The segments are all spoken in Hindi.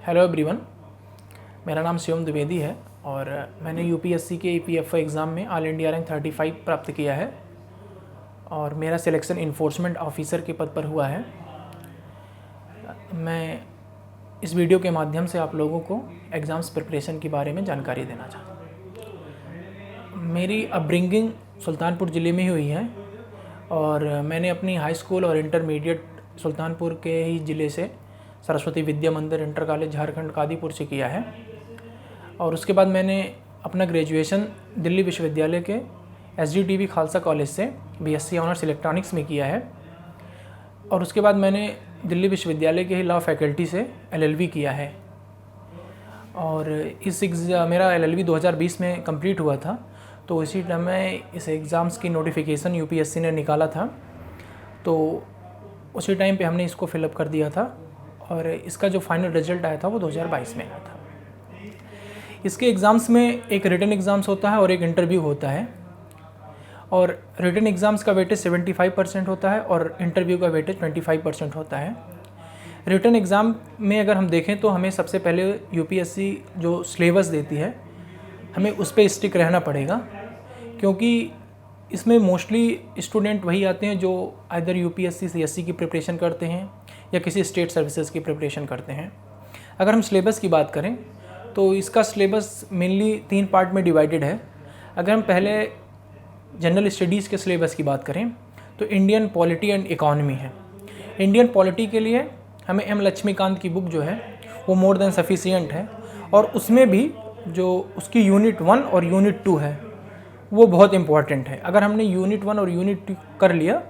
हेलो एवरीवन, मेरा नाम शिवम द्विवेदी है और मैंने यूपीएससी के ईपीएफओ एग्ज़ाम में ऑल इंडिया रैंक 35 प्राप्त किया है और मेरा सिलेक्शन इन्फोर्समेंट ऑफिसर के पद पर हुआ है। मैं इस वीडियो के माध्यम से आप लोगों को एग्ज़ाम्स प्रिपरेशन के बारे में जानकारी देना चाहता हूँ। मेरी अपब्रिंगिंग सुल्तानपुर ज़िले में ही हुई है और मैंने अपनी हाई स्कूल और इंटरमीडिएट सुल्तानपुर के ही ज़िले से सरस्वती विद्या मंदिर इंटर कॉलेज झारखंड कादीपुर से किया है और उसके बाद मैंने अपना ग्रेजुएशन दिल्ली विश्वविद्यालय के SGTV खालसा कॉलेज से BSc ऑनर्स इलेक्ट्रॉनिक्स में किया है और उसके बाद मैंने दिल्ली विश्वविद्यालय के ही लॉ फैकल्टी से LLB किया है और मेरा LLB 2020 में कंप्लीट हुआ था। तो इसी टाइम में इस एग्ज़ाम्स की नोटिफिकेशन UPSC ने निकाला था, तो उसी टाइम पे हमने इसको फिलअप कर दिया था और इसका जो फाइनल रिजल्ट आया था वो 2022 में आया था। इसके एग्ज़ाम्स में एक रिटन एग्ज़ाम्स होता है और एक इंटरव्यू होता है और रिटन एग्ज़ाम्स का वेटेज 75% होता है और इंटरव्यू का वेटेज 25% होता है। रिटन एग्ज़ाम में अगर हम देखें तो हमें सबसे पहले UPSC जो सिलेबस देती है हमें उस पर स्टिक रहना पड़ेगा, क्योंकि इसमें मोस्टली स्टूडेंट वही आते हैं जो आइदर UPSC CSC की प्रिपरेशन करते हैं या किसी स्टेट सर्विसेज की प्रिपरेशन करते हैं। अगर हम सिलेबस की बात करें तो इसका सिलेबस मेनली 3 पार्ट में डिवाइडेड है। अगर हम पहले जनरल स्टडीज़ के सिलेबस की बात करें तो इंडियन पॉलिटी एंड इकॉनमी है। इंडियन पॉलिटी के लिए हमें M लक्ष्मीकांत की बुक जो है वो मोर देन सफिशिएंट है और उसमें भी जो उसकी यूनिट 1 और यूनिट 2 है वो बहुत इम्पॉर्टेंट है। अगर हमने यूनिट 1 और यूनिट 2 कर लिया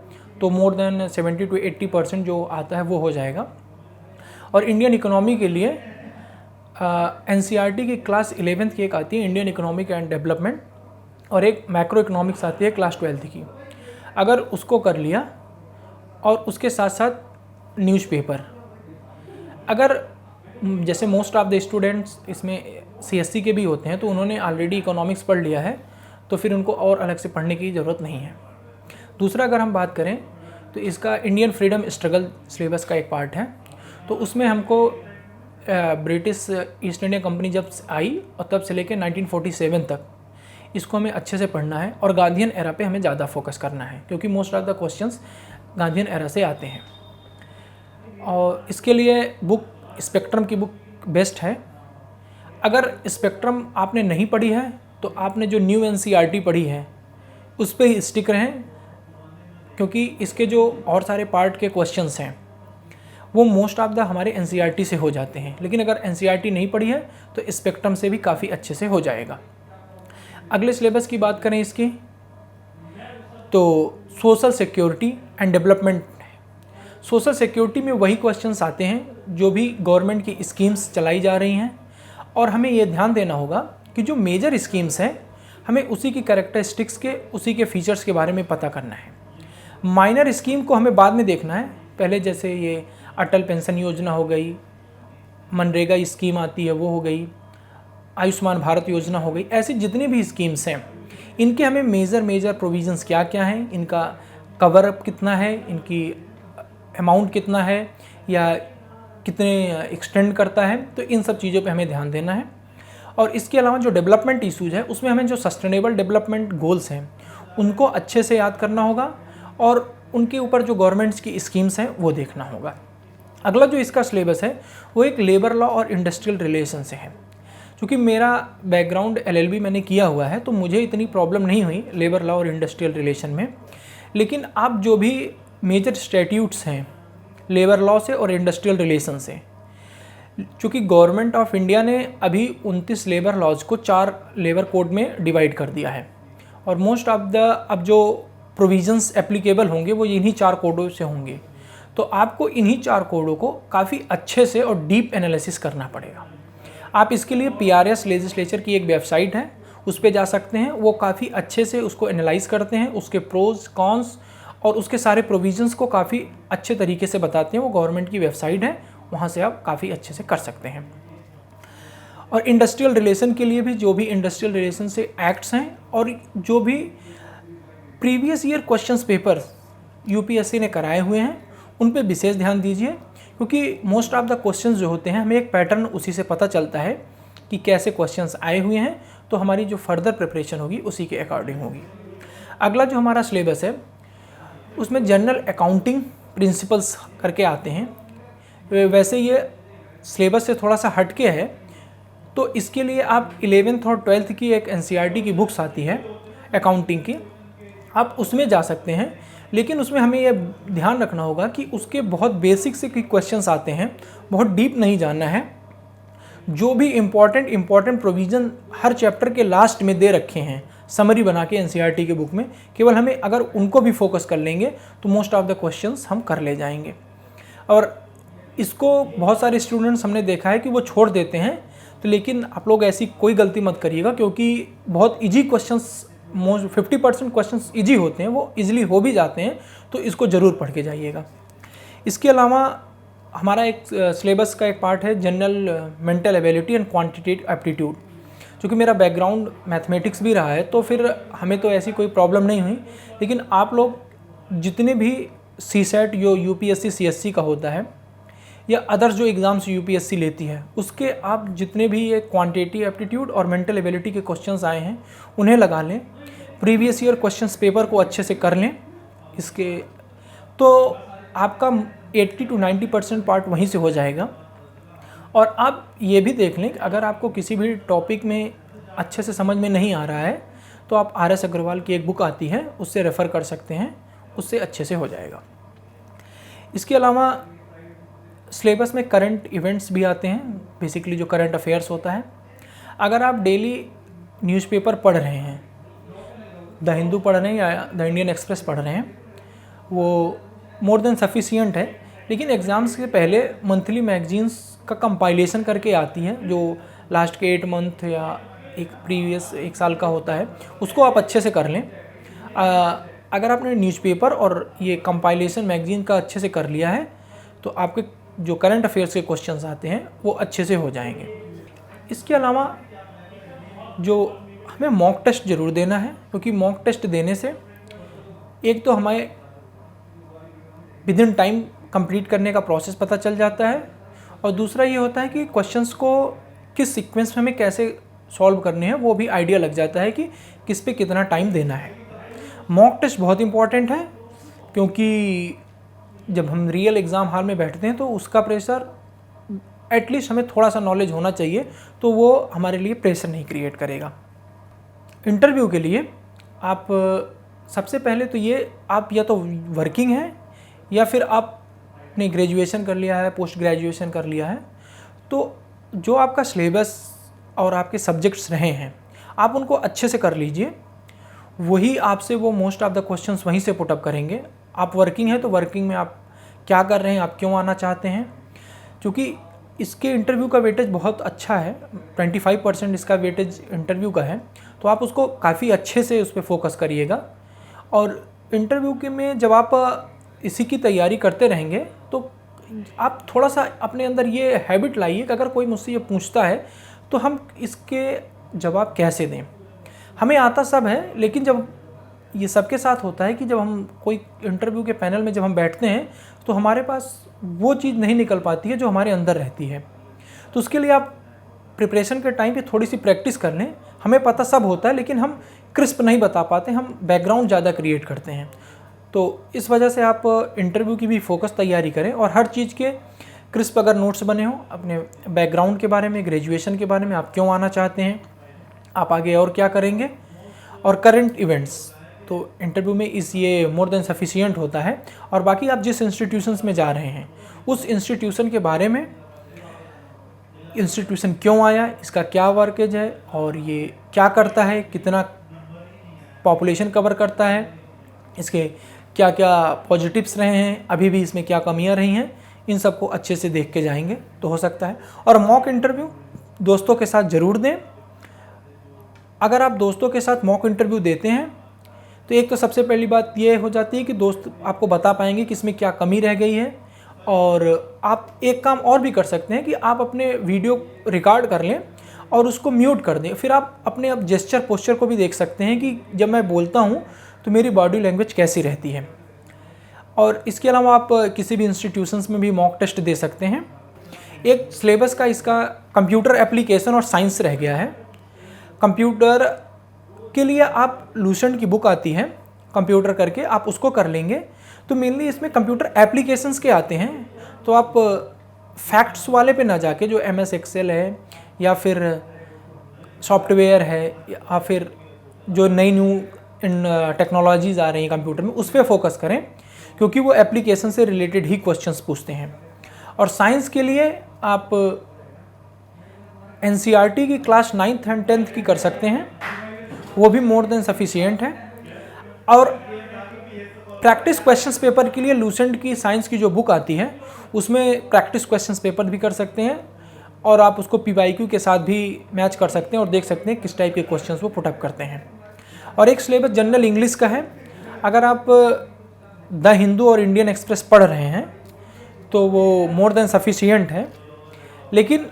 तो मोर देन 70 to 80% जो आता है वो हो जाएगा। और इंडियन इकोनॉमी के लिए NCERT की क्लास 11th की एक आती है इंडियन इकोनॉमिक एंड डेवलपमेंट और एक मैक्रो इकोनॉमिक्स आती है क्लास 12th की। अगर उसको कर लिया और उसके साथ साथ न्यूज़पेपर, अगर जैसे मोस्ट ऑफ द स्टूडेंट्स इसमें CSC के भी होते हैं तो उन्होंने ऑलरेडी इकोनॉमिक्स पढ़ लिया है तो फिर उनको और अलग से पढ़ने की ज़रूरत नहीं है। दूसरा अगर हम बात करें तो इसका इंडियन फ्रीडम स्ट्रगल सिलेबस का एक पार्ट है, तो उसमें हमको ब्रिटिश ईस्ट इंडिया कंपनी जब आई और तब से लेकर 1947 तक इसको हमें अच्छे से पढ़ना है और गांधीयन एरा पे हमें ज़्यादा फोकस करना है, क्योंकि most of the questions Gandhian era से आते हैं। और इसके लिए बुक स्पेक्ट्रम की बुक बेस्ट है। अगर स्पेक्ट्रम आपने नहीं पढ़ी है तो आपने जो न्यू NCERT पढ़ी है उस पर ही स्टिक रहें, क्योंकि इसके जो और सारे पार्ट के क्वेश्चंस हैं वो मोस्ट ऑफ द हमारे NCERT से हो जाते हैं, लेकिन अगर NCERT नहीं पढ़ी है तो स्पेक्ट्रम से भी काफ़ी अच्छे से हो जाएगा। अगले सिलेबस की बात करें इसकी तो social security and development. Social security में वही क्वेश्चंस आते हैं जो भी गवर्नमेंट की स्कीम्स चलाई जा रही हैं और हमें ये ध्यान देना होगा कि जो मेजर स्कीम्स हैं हमें उसी की कैरेक्टरिस्टिक्स के, उसी के फीचर्स के बारे में पता करना है। माइनर स्कीम को हमें बाद में देखना है। पहले जैसे ये अटल पेंशन योजना हो गई, मनरेगा स्कीम आती है वो हो गई, आयुष्मान भारत योजना हो गई, ऐसी जितनी भी स्कीम्स हैं इनके हमें मेजर प्रोविजंस क्या क्या हैं, इनका कवर अप कितना है, इनकी अमाउंट कितना है या कितने एक्सटेंड करता है, तो इन सब चीज़ों पे हमें ध्यान देना है। और इसके अलावा जो डेवलपमेंट इश्यूज़ है उसमें हमें जो सस्टेनेबल डेवलपमेंट गोल्स हैं उनको अच्छे से याद करना होगा और उनके ऊपर जो गवर्नमेंट्स की स्कीम्स हैं वो देखना होगा। अगला जो इसका सिलेबस है वो एक लेबर लॉ और इंडस्ट्रियल रिलेशन से है। क्योंकि मेरा बैकग्राउंड LLB मैंने किया हुआ है तो मुझे इतनी प्रॉब्लम नहीं हुई लेबर लॉ और इंडस्ट्रियल रिलेशन में, लेकिन आप जो भी मेजर स्टैट्यूट्स हैं लेबर लॉ से और इंडस्ट्रियल रिलेशन से, चूँकि गवर्नमेंट ऑफ इंडिया ने अभी 29 लेबर लॉज को 4 लेबर कोड में डिवाइड कर दिया है और मोस्ट ऑफ द अब जो प्रोविजंस एप्लीकेबल होंगे वो इन्हीं 4 कोडों से होंगे। तो आपको इन्हीं 4 कोडों को काफ़ी अच्छे से और डीप एनालिसिस करना पड़ेगा। आप इसके लिए PRS लेजिस्लेचर की एक वेबसाइट है उस पर जा सकते हैं, वो काफ़ी अच्छे से उसको एनालाइज करते हैं, उसके प्रोज कॉन्स और उसके सारे प्रोविजंस को काफ़ी अच्छे तरीके से बताते हैं। वो गवर्नमेंट की वेबसाइट है, वहाँ से आप काफ़ी अच्छे से कर सकते हैं। और इंडस्ट्रियल रिलेशन के लिए भी जो भी इंडस्ट्रियल रिलेशन से एक्ट्स हैं और जो भी previous year questions paper UPSC ने कराए हुए हैं उन पे विशेष ध्यान दीजिए, क्योंकि मोस्ट ऑफ द क्वेश्चंस जो होते हैं हमें एक पैटर्न उसी से पता चलता है कि कैसे क्वेश्चंस आए हुए हैं, तो हमारी जो फर्दर प्रिपरेशन होगी उसी के अकॉर्डिंग होगी। अगला जो हमारा सिलेबस है उसमें जनरल अकाउंटिंग प्रिंसिपल्स करके आते हैं। वैसे ये सिलेबस से थोड़ा सा हटके है, तो इसके लिए आप 11th और 12th की एक NCERT की बुक्स आती है अकाउंटिंग की, आप उसमें जा सकते हैं। लेकिन उसमें हमें यह ध्यान रखना होगा कि उसके बहुत बेसिक से क्वेश्चंस आते हैं, बहुत डीप नहीं जानना है। जो भी इम्पॉर्टेंट प्रोविज़न हर चैप्टर के लास्ट में दे रखे हैं समरी बना के NCERT के बुक में, केवल हमें अगर उनको भी फोकस कर लेंगे तो मोस्ट ऑफ द क्वेश्चंस हम कर ले जाएंगे। और इसको बहुत सारे स्टूडेंट्स हमने देखा है कि वो छोड़ देते हैं, तो लेकिन आप लोग ऐसी कोई गलती मत करिएगा, क्योंकि बहुत easy questions, most 50% questions easy होते हैं, वो इजीली हो भी जाते हैं, तो इसको ज़रूर पढ़ के जाइएगा। इसके अलावा हमारा एक सिलेबस का एक पार्ट है general mental ability and quantitative aptitude. क्योंकि मेरा बैकग्राउंड मैथमेटिक्स भी रहा है, तो फिर हमें तो ऐसी कोई प्रॉब्लम नहीं हुई। लेकिन आप लोग जितने भी CSET जो UPSC CSC का होता है या अदर्स जो एग्ज़ाम्स UPSC लेती है, उसके आप जितने भी ये क्वांटिटेटिव एप्टीट्यूड और मेंटल एबिलिटी के क्वेश्चंस आए हैं उन्हें लगा लें। प्रीवियस ईयर क्वेश्चंस पेपर को अच्छे से कर लें। इसके तो आपका 80 to 90% पार्ट वहीं से हो जाएगा। और आप ये भी देख लें कि अगर आपको किसी भी टॉपिक में अच्छे से समझ में नहीं आ रहा है तो आप RS अग्रवाल की एक बुक आती है, उससे रेफ़र कर सकते हैं, उससे अच्छे से हो जाएगा। इसके अलावा सिलेबस में करंट इवेंट्स भी आते हैं, बेसिकली जो करंट अफेयर्स होता है। अगर आप डेली न्यूज़पेपर पढ़ रहे हैं, द हिंदू पढ़ रहे हैं या द इंडियन एक्सप्रेस पढ़ रहे हैं, वो मोर देन सफिशिएंट है। लेकिन एग्ज़ाम्स के पहले मंथली मैगजीन्स का कंपाइलेशन करके आती है, जो लास्ट के 8 मंथ या एक प्रीवियस 1 साल का होता है, उसको आप अच्छे से कर लें। अगर आपने न्यूज़पेपर और ये कंपाइलेशन मैगजीन का अच्छे से कर लिया है तो आपके जो करंट अफेयर्स के क्वेश्चंस आते हैं वो अच्छे से हो जाएंगे। इसके अलावा जो हमें मॉक टेस्ट ज़रूर देना है, क्योंकि मॉक टेस्ट देने से एक तो हमें विद इन टाइम कंप्लीट करने का प्रोसेस पता चल जाता है, और दूसरा ये होता है कि क्वेश्चंस को किस सीक्वेंस में हमें कैसे सॉल्व करने हैं वो भी आइडिया लग जाता है कि किस पे कितना टाइम देना है। मॉक टेस्ट बहुत इंपॉर्टेंट है, क्योंकि जब हम रियल एग्ज़ाम हॉल में बैठते हैं तो उसका प्रेशर एटलीस्ट हमें थोड़ा सा नॉलेज होना चाहिए, तो वो हमारे लिए प्रेशर नहीं क्रिएट करेगा। इंटरव्यू के लिए आप सबसे पहले तो ये आप या तो वर्किंग हैं या फिर आपने ग्रेजुएशन कर लिया है, पोस्ट ग्रेजुएशन कर लिया है, तो जो आपका सिलेबस और आपके सब्जेक्ट्स रहे हैं आप उनको अच्छे से कर लीजिए। वही आपसे वो मोस्ट ऑफ द क्वेश्चंस वहीं से पुटअप करेंगे। आप वर्किंग हैं तो वर्किंग में आप क्या कर रहे हैं, आप क्यों आना चाहते हैं, क्योंकि इसके इंटरव्यू का वेटेज बहुत अच्छा है, 25% इसका वेटेज इंटरव्यू का है, तो आप उसको काफ़ी अच्छे से उस पर फोकस करिएगा। और इंटरव्यू के में जब आप इसी की तैयारी करते रहेंगे तो आप थोड़ा सा अपने अंदर ये हैबिट लाइए कि अगर कोई मुझसे ये पूछता है तो हम इसके जवाब कैसे दें। हमें आता सब है, लेकिन जब ये सबके साथ होता है कि जब हम कोई इंटरव्यू के पैनल में जब हम बैठते हैं तो हमारे पास वो चीज़ नहीं निकल पाती है जो हमारे अंदर रहती है। तो उसके लिए आप प्रिपरेशन के टाइम पे थोड़ी सी प्रैक्टिस कर लें। हमें पता सब होता है लेकिन हम क्रिस्प नहीं बता पाते, हम बैकग्राउंड ज़्यादा क्रिएट करते हैं। तो इस वजह से आप इंटरव्यू की भी फोकस तैयारी करें और हर चीज़ के क्रिस्प अगर नोट्स बने हों, अपने बैकग्राउंड के बारे में, ग्रेजुएशन के बारे में, आप क्यों आना चाहते हैं, आप आगे और क्या करेंगे, और करंट इवेंट्स, तो इंटरव्यू में ये मोर देन सफिशिएंट होता है। और बाकी आप जिस इंस्टीट्यूशंस में जा रहे हैं उस इंस्टीट्यूशन के बारे में, इंस्टीट्यूशन क्यों आया, इसका क्या वर्केज है और ये क्या करता है, कितना पॉपुलेशन कवर करता है, इसके क्या क्या पॉजिटिव्स रहे हैं, अभी भी इसमें क्या कमियां रही हैं, इन सबको अच्छे से देख के जाएंगे तो हो सकता है। और मॉक इंटरव्यू दोस्तों के साथ ज़रूर दें। अगर आप दोस्तों के साथ मॉक इंटरव्यू देते हैं तो एक तो सबसे पहली बात ये हो जाती है कि दोस्त आपको बता पाएंगे कि इसमें क्या कमी रह गई है। और आप एक काम और भी कर सकते हैं कि आप अपने वीडियो रिकॉर्ड कर लें और उसको म्यूट कर दें। फिर आप अपने अब जेस्चर पोस्चर को भी देख सकते हैं कि जब मैं बोलता हूँ तो मेरी बॉडी लैंग्वेज कैसी रहती है। और इसके अलावा आप किसी भी इंस्टीट्यूशंस में भी मॉक टेस्ट दे सकते हैं। एक सिलेबस का इसका कंप्यूटर एप्लीकेशन और साइंस रह गया है। कंप्यूटर के लिए आप लूसेंट की बुक आती है कंप्यूटर करके, आप उसको कर लेंगे तो मेनली इसमें कंप्यूटर एप्लीकेशंस के आते हैं। तो आप फैक्ट्स वाले पे ना जाके जो MS एक्सेल है या फिर सॉफ्टवेयर है या फिर जो नई न्यू टेक्नोलॉजीज़ आ रही हैं कंप्यूटर में, उस पर फोकस करें, क्योंकि वो एप्लीकेशन से रिलेटेड ही क्वेश्चंस पूछते हैं। और साइंस के लिए आप NCERT की क्लास 9th एंड 10th की कर सकते हैं, वो भी मोर देन सफिशिएंट है। और प्रैक्टिस क्वेश्चंस पेपर के लिए लूसेंट की साइंस की जो बुक आती है उसमें प्रैक्टिस क्वेश्चंस पेपर भी कर सकते हैं और आप उसको PYQ के साथ भी मैच कर सकते हैं और देख सकते हैं किस टाइप के क्वेश्चंस वो पुटअप करते हैं। और एक सिलेबस जनरल इंग्लिश का है। अगर आप द हिंदू और इंडियन एक्सप्रेस पढ़ रहे हैं तो वो मोर देन सफिशिएंट है। लेकिन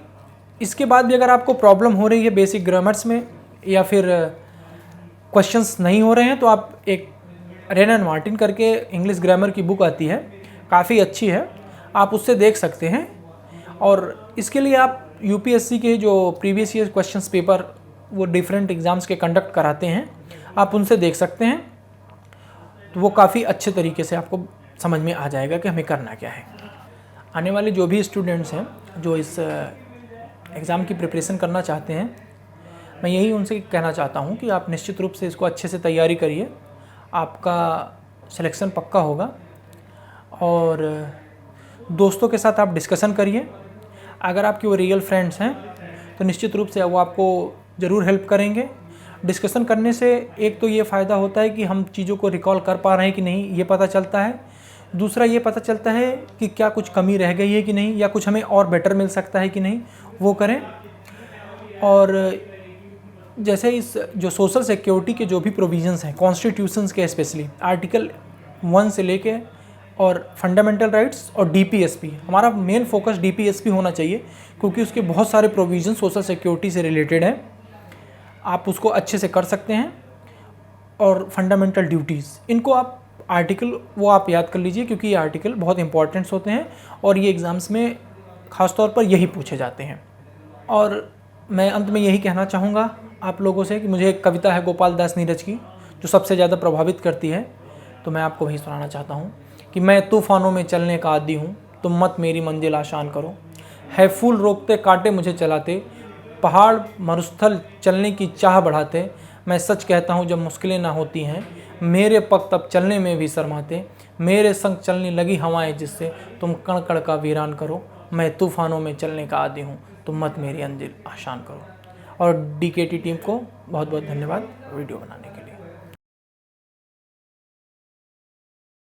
इसके बाद भी अगर आपको प्रॉब्लम हो रही है बेसिक ग्रामर्स में या फिर क्वेश्चंस नहीं हो रहे हैं, तो आप एक रेन एंड मार्टिन करके इंग्लिश ग्रामर की बुक आती है, काफ़ी अच्छी है, आप उससे देख सकते हैं। और इसके लिए आप UPSC के जो प्रीवियस ईयर क्वेश्चंस पेपर वो डिफरेंट एग्ज़ाम्स के कंडक्ट कराते हैं, आप उनसे देख सकते हैं। तो वो काफ़ी अच्छे तरीके से आपको समझ में आ जाएगा कि हमें करना क्या है। आने वाले जो भी स्टूडेंट्स हैं जो इस एग्ज़ाम की प्रिपरेशन करना चाहते हैं, मैं यही उनसे कहना चाहता हूँ कि आप निश्चित रूप से इसको अच्छे से तैयारी करिए, आपका सिलेक्शन पक्का होगा। और दोस्तों के साथ आप डिस्कशन करिए। अगर आपके वो रियल फ्रेंड्स हैं तो निश्चित रूप से वो आपको ज़रूर हेल्प करेंगे। डिस्कशन करने से एक तो ये फ़ायदा होता है कि हम चीज़ों को रिकॉल कर पा रहे हैं कि नहीं, ये पता चलता है। दूसरा ये पता चलता है कि क्या कुछ कमी रह गई है कि नहीं, या कुछ हमें और बेटर मिल सकता है कि नहीं, वो करें। और जैसे इस जो सोशल सिक्योरिटी के जो भी प्रोविजंस हैं कॉन्स्टिट्यूशंस के, स्पेशली आर्टिकल 1 से लेके और फंडामेंटल राइट्स और DPSP, हमारा मेन फोकस DPSP होना चाहिए क्योंकि उसके बहुत सारे प्रोविजन सोशल सिक्योरिटी से रिलेटेड हैं। आप उसको अच्छे से कर सकते हैं। और फंडामेंटल ड्यूटीज़, इनको आप आर्टिकल वो आप याद कर लीजिए क्योंकि ये आर्टिकल बहुत इंपॉर्टेंट्स होते हैं और ये एग्ज़ाम्स में ख़ास तौर पर यही पूछे जाते हैं। और मैं अंत में यही कहना चाहूँगा आप लोगों से कि मुझे एक कविता है गोपाल दास नीरज की जो सबसे ज़्यादा प्रभावित करती है, तो मैं आपको वही सुनाना चाहता हूँ कि मैं तूफ़ानों में चलने का आदी हूँ, तुम मत मेरी मंजिल आसान करो। है फूल रोकते कांटे मुझे चलाते, पहाड़ मरुस्थल चलने की चाह बढ़ाते। मैं सच कहता हूँ जब मुश्किलें ना होती हैं, मेरे पग तब चलने में भी शर्माते। मेरे संग चलने लगी हवाएं जिससे तुम कण कण का वीरान करो। मैं तूफ़ानों में चलने का आदी हूँ, तुम मत मेरी मंजिल आसान करो। और DKT टीम को बहुत बहुत धन्यवाद वीडियो बनाने के लिए।